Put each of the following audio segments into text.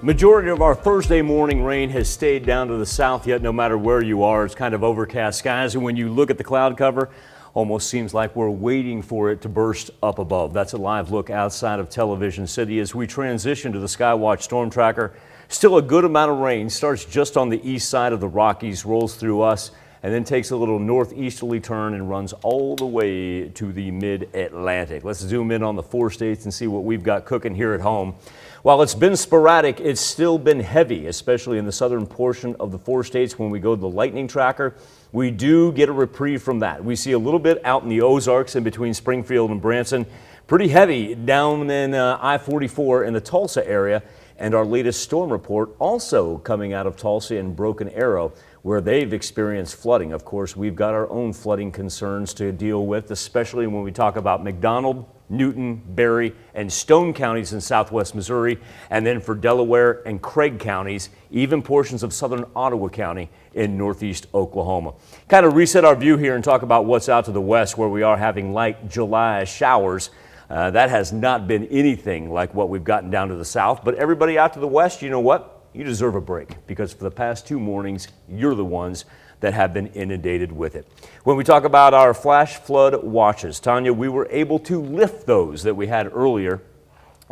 Majority of our Thursday morning rain has stayed down to the south, yet no matter where you are, it's kind of overcast skies. And when you look at the cloud cover, almost seems like we're waiting for it to burst up above. That's a live look outside of Television City as we transition to the Skywatch Storm Tracker. Still a good amount of rain, starts just on the east side of the Rockies, rolls through us, and then takes a little northeasterly turn and runs all the way to the mid-Atlantic. Let's zoom in on the 4 states and see what we've got cooking here at home. While it's been sporadic, it's still been heavy, especially in the southern portion of the 4 states. When we go to the lightning tracker, we do get a reprieve from that. We see a little bit out in the Ozarks in between Springfield and Branson. Pretty heavy down in I-44 in the Tulsa area. And our latest storm report also coming out of Tulsa and Broken Arrow, where they've experienced flooding. Of course, we've got our own flooding concerns to deal with, especially when we talk about McDonald, Newton, Berry, and Stone counties in southwest Missouri, and then for Delaware and Craig counties, even portions of southern Ottawa County in northeast Oklahoma. Kind of reset our view here and talk about what's out to the west, where we are having light July showers. That has not been anything like what we've gotten down to the south, but everybody out to the west, you know what? You deserve a break, because for the past 2 mornings, you're the ones that have been inundated with it. When we talk about our flash flood watches, Tanya, we were able to lift those that we had earlier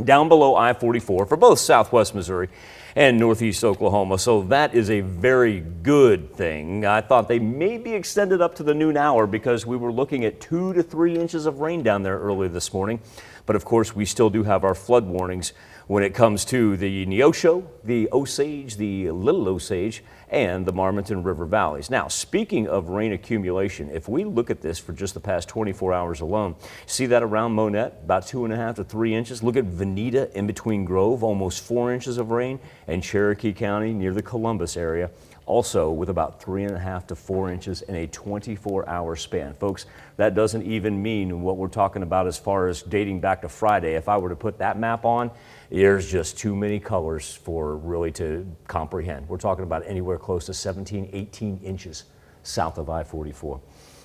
down below I-44 for both southwest Missouri and northeast Oklahoma. So that is a very good thing. I thought they may be extended up to the noon hour because we were looking at 2 to 3 inches of rain down there earlier this morning. But of course, we still do have our flood warnings when it comes to the Neosho, the Osage, the Little Osage, and the Marmonton River valleys. Now, speaking of rain accumulation, if we look at this for just the past 24 hours alone, see that around Monette, about 2.5 to 3 inches. Look at Veneta in between Grove, almost 4 inches of rain, and Cherokee County near the Columbus area, also with about 3.5 to 4 inches in a 24-hour span. Folks, that doesn't even mean what we're talking about as far as dating back to Friday. If I were to put that map on, there's just too many colors for really to comprehend. We're talking about anywhere close to 17, 18 inches south of I-44.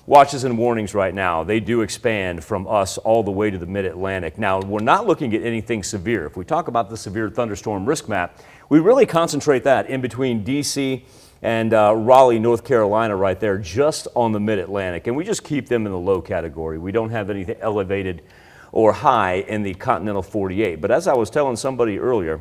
Watches and warnings right now, they do expand from us all the way to the mid-Atlantic. Now, we're not looking at anything severe. If we talk about the severe thunderstorm risk map, we really concentrate that in between D.C. and Raleigh, North Carolina right there, just on the mid-Atlantic. And we just keep them in the low category. We don't have anything elevated or high in the continental 48. But as I was telling somebody earlier,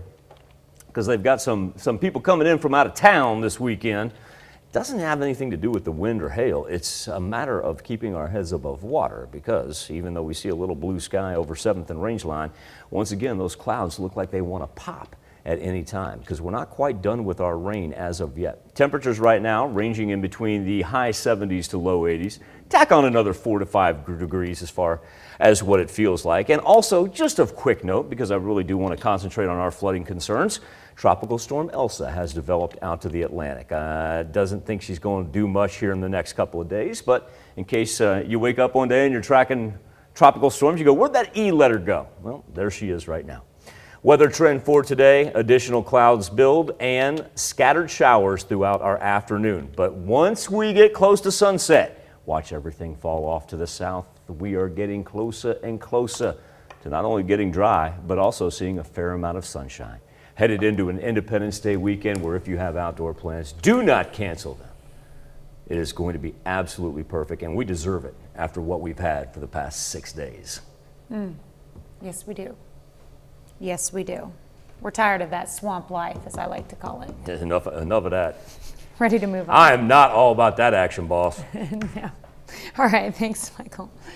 because they've got some people coming in from out of town this weekend, it doesn't have anything to do with the wind or hail. It's a matter of keeping our heads above water, because even though we see a little blue sky over 7th and Rangeline, once again, those clouds look like they want to pop at any time, because we're not quite done with our rain as of yet. Temperatures right now ranging in between the high 70s to low 80s. Tack on another 4 to 5 degrees as far as what it feels like. And also, just a quick note, because I really do want to concentrate on our flooding concerns, Tropical Storm Elsa has developed out to the Atlantic. Doesn't think she's going to do much here in the next couple of days, but in case you wake up one day and you're tracking tropical storms, you go, where'd that E letter go? Well, there she is right now. Weather trend for today, additional clouds build and scattered showers throughout our afternoon. But once we get close to sunset, watch everything fall off to the south. We are getting closer and closer to not only getting dry, but also seeing a fair amount of sunshine. Headed into an Independence Day weekend where if you have outdoor plans, do not cancel them. It is going to be absolutely perfect, and we deserve it after what we've had for the past 6 days. Yes, we do. Yes, we do. We're tired of that swamp life, as I like to call it. Enough of that. Ready to move on. I am not all about that action, boss. No. All right, thanks, Michael.